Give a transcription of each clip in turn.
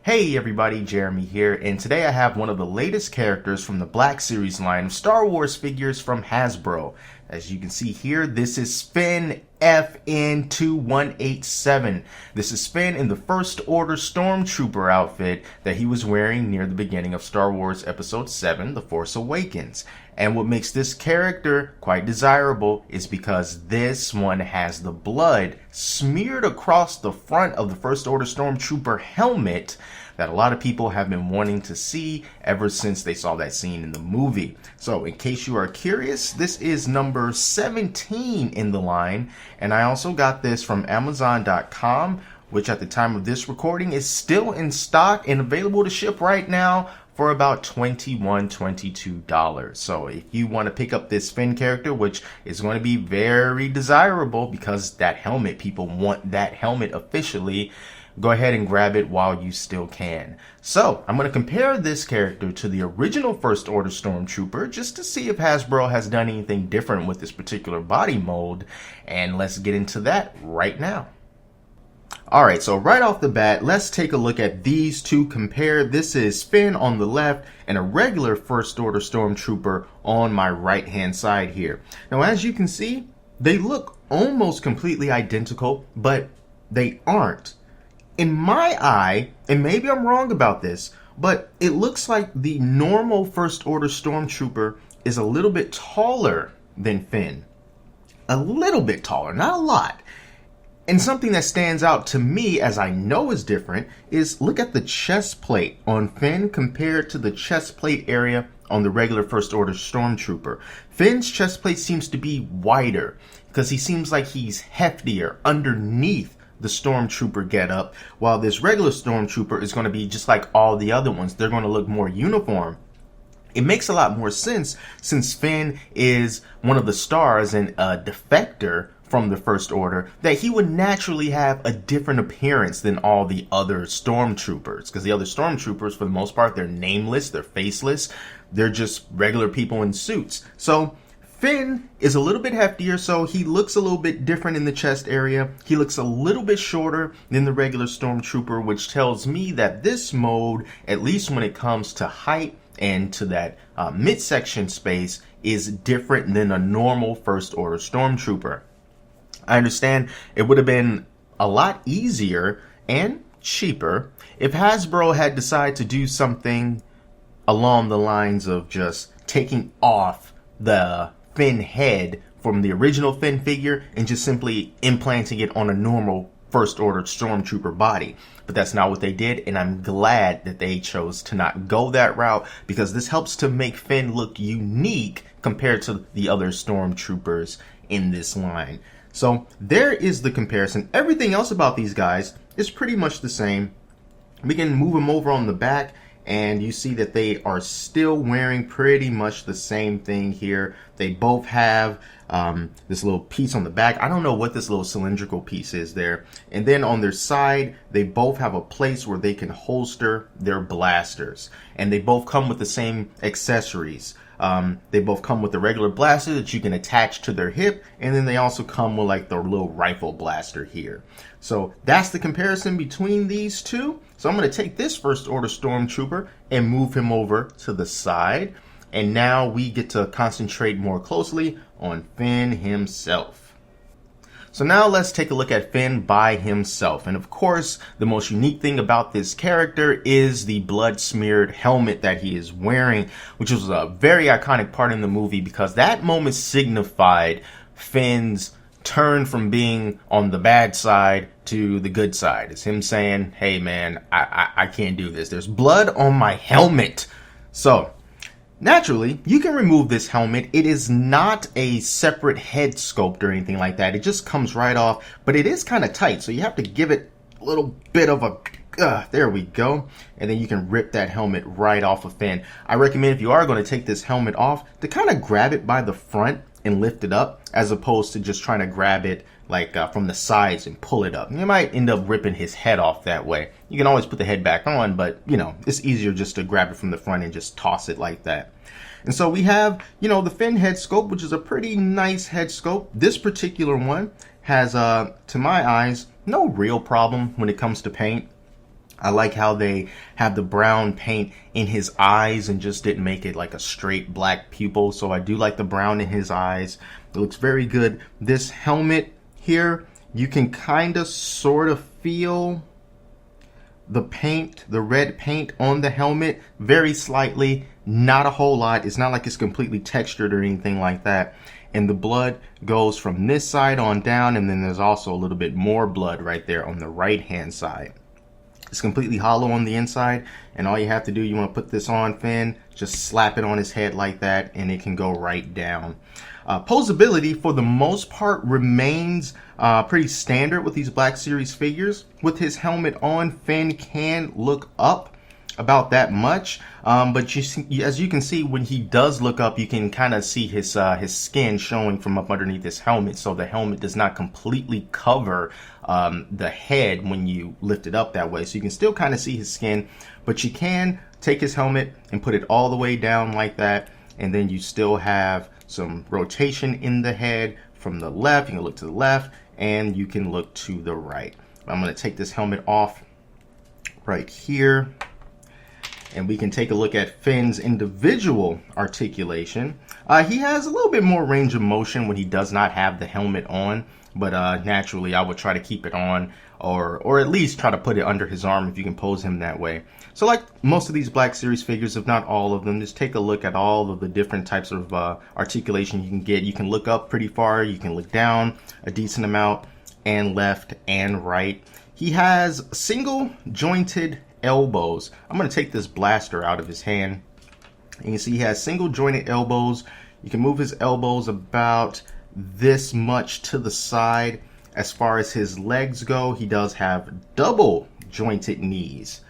Hey everybody, Jeremy here, and today I have one of the latest characters from the Black Series line of Star Wars figures from Hasbro. As you can see here, this is Finn FN-2187. This is Finn in the First Order Stormtrooper outfit that he was wearing near the beginning of Star Wars Episode 7, The Force Awakens. And what makes this character quite desirable is because this one has the blood smeared across the front of the First Order Stormtrooper helmet that a lot of people have been wanting to see ever since they saw that scene in the movie. So in case you are curious, this is number 17 in the line, and I also got this from Amazon.com, which at the time of this recording is still in stock and available to ship right now for about $21, $22. So if you want to pick up this Finn character, which is going to be very desirable because that helmet, people want that helmet officially, go ahead and grab it while you still can. So I'm going to compare this character to the original First Order Stormtrooper just to see if Hasbro has done anything different with this particular body mold, and let's get into that right now. Alright, so right off the bat, let's take a look at these two compared. This is Finn on the left and a regular First Order Stormtrooper on my right hand side here. Now as you can see, they look almost completely identical, but they aren't. In my eye, and maybe I'm wrong about this, but it looks like the normal First Order Stormtrooper is a little bit taller than Finn. A little bit taller, not a lot. And something that stands out to me, as I know is different, is look at the chest plate on Finn compared to the chest plate area on the regular First Order Stormtrooper. Finn's chest plate seems to be wider because he seems like he's heftier underneath the Stormtrooper getup, while this regular Stormtrooper is going to be just like all the other ones. They're going to look more uniform. It makes a lot more sense since Finn is one of the stars and a defector from the First Order, that he would naturally have a different appearance than all the other Stormtroopers, because the other Stormtroopers, for the most part, they're nameless, they're faceless, they're just regular people in suits. So Finn is a little bit heftier, so he looks a little bit different in the chest area. He looks a little bit shorter than the regular Stormtrooper, which tells me that this mode, at least when it comes to height and to that midsection space, is different than a normal First Order Stormtrooper. I understand it would have been a lot easier and cheaper if Hasbro had decided to do something along the lines of just taking off the Finn head from the original Finn figure and just simply implanting it on a normal First Order Stormtrooper body. But that's not what they did, and I'm glad that they chose to not go that route, because this helps to make Finn look unique compared to the other Stormtroopers in this line. So there is the comparison. Everything else about these guys is pretty much the same. We can move them over on the back, and you see that they are still wearing pretty much the same thing here. They both have this little piece on the back. I don't know what this little cylindrical piece is there. And then on their side, they both have a place where they can holster their blasters. And they both come with the same accessories. They both come with the regular blaster that you can attach to their hip, and then they also come with like the little rifle blaster here. So that's the comparison between these two. So I'm going to take this First Order Stormtrooper and move him over to the side. And now we get to concentrate more closely on Finn himself. So now let's take a look at Finn by himself. And of course, the most unique thing about this character is the blood-smeared helmet that he is wearing, which was a very iconic part in the movie because that moment signified Finn's turn from being on the bad side to the good side. It's him saying, hey man, I can't do this. There's blood on my helmet. So naturally, you can remove this helmet. It is not a separate head sculpt or anything like that. It just comes right off, but it is kind of tight, so you have to give it a little bit of a, there we go. And then you can rip that helmet right off of Finn. I recommend if you are going to take this helmet off to kind of grab it by the front and lift it up, as opposed to just trying to grab it like from the sides and pull it up. You might end up ripping his head off that way. You can always put the head back on, but you know, it's easier just to grab it from the front and just toss it like that. And so we have, you know, the Finn head sculpt, which is a pretty nice head sculpt. This particular one has, to my eyes, no real problem when it comes to paint. I like how they have the brown paint in his eyes and just didn't make it like a straight black pupil. So I do like the brown in his eyes. It looks very good. This helmet here, you can kind of sort of feel the paint, the red paint on the helmet very slightly, not a whole lot. It's not like it's completely textured or anything like that. And the blood goes from this side on down, and then there's also a little bit more blood right there on the right hand side. It's completely hollow on the inside, and all you have to do, you want to put this on Finn, just slap it on his head like that, and it can go right down. Posability, for the most part, remains pretty standard with these Black Series figures. With his helmet on, Finn can look up about that much, but as you can see, when he does look up, you can kind of see his skin showing from up underneath his helmet, so the helmet does not completely cover the head when you lift it up that way. So you can still kind of see his skin, but you can take his helmet and put it all the way down like that, and then you still have some rotation in the head from the left. You can look to the left, and you can look to the right. I'm going to take this helmet off right here, and we can take a look at Finn's individual articulation. He has a little bit more range of motion when he does not have the helmet on, but naturally I would try to keep it on, or at least try to put it under his arm if you can pose him that way. So like most of these Black Series figures, if not all of them, just take a look at all of the different types of articulation you can get. You can look up pretty far, you can look down a decent amount, and left and right. He has single jointed elbows. I'm going to take this blaster out of his hand, and you see he has single jointed elbows. You can move his elbows about this much to the side. As far as his legs go, he does have double jointed knees,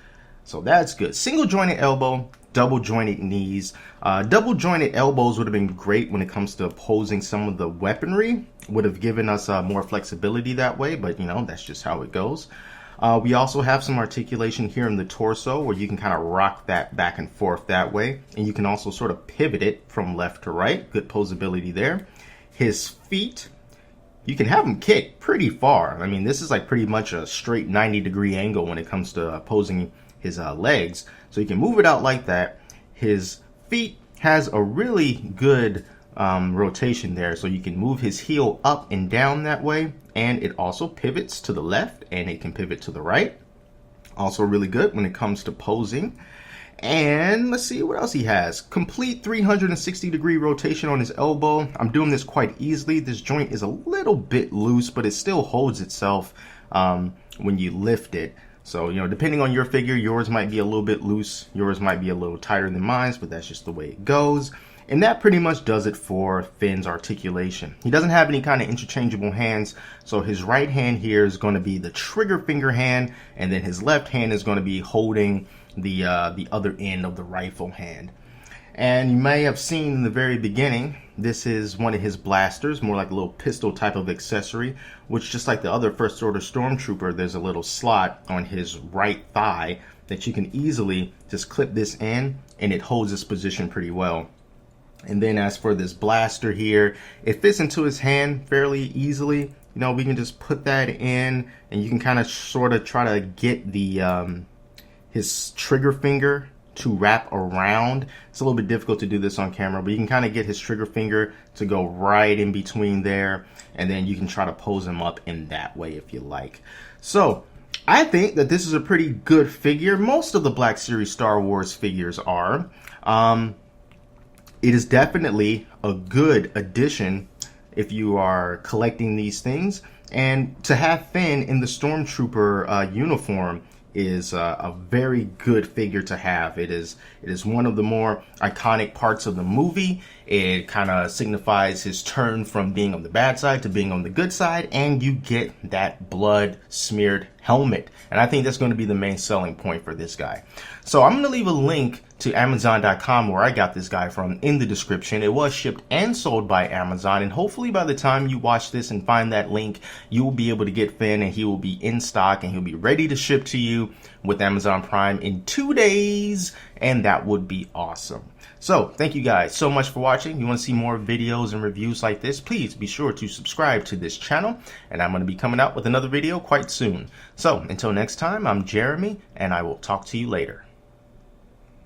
so that's good. Single jointed elbow, double jointed knees. Double jointed elbows would have been great when it comes to opposing some of the weaponry. Would have given us more flexibility that way, but you know, that's just how it goes. We also have some articulation here in the torso where you can kind of rock that back and forth that way, and you can also sort of pivot it from left to right. Good posability there. His feet, you can have him kick pretty far. I mean, this is like pretty much a straight 90-degree angle when it comes to opposing his legs, so you can move it out like that. His feet has a really good rotation there, so you can move his heel up and down that way, and it also pivots to the left and it can pivot to the right. Also really good when it comes to posing. And let's see what else he has. Complete 360-degree rotation on his elbow. I'm doing this quite easily. This joint is a little bit loose, but it still holds itself when you lift it. So, you know, depending on your figure, yours might be a little bit loose, yours might be a little tighter than mine, but that's just the way it goes. And that pretty much does it for Finn's articulation. He doesn't have any kind of interchangeable hands, so his right hand here is going to be the trigger finger hand, and then his left hand is going to be holding the other end of the rifle hand. And you may have seen in the very beginning, this is one of his blasters, more like a little pistol type of accessory, which just like the other First Order Stormtrooper, there's a little slot on his right thigh that you can easily just clip this in, and it holds its position pretty well. And then as for this blaster here, it fits into his hand fairly easily. You know, we can just put that in, and you can kind of sort of try to get the his trigger finger to wrap around. It's a little bit difficult to do this on camera, but you can kind of get his trigger finger to go right in between there, and then you can try to pose him up in that way if you like. So I think that this is a pretty good figure. Most of the Black Series Star Wars figures are. It is definitely a good addition if you are collecting these things. And to have Finn in the Stormtrooper uniform is a very good figure to have. It is one of the more iconic parts of the movie. It kind of signifies his turn from being on the bad side to being on the good side, and you get that blood smeared helmet. And I think that's going to be the main selling point for this guy. So I'm going to leave a link to Amazon.com where I got this guy from in the description. It was shipped and sold by Amazon, and hopefully by the time you watch this and find that link, you will be able to get Finn, and he will be in stock, and he'll be ready to ship to you with Amazon Prime in 2 days, and that would be awesome. So thank you guys so much for watching. If you want to see more videos and reviews like this, please be sure to subscribe to this channel, and I'm going to be coming out with another video quite soon. So until next time, I'm Jeremy, and I will talk to you later.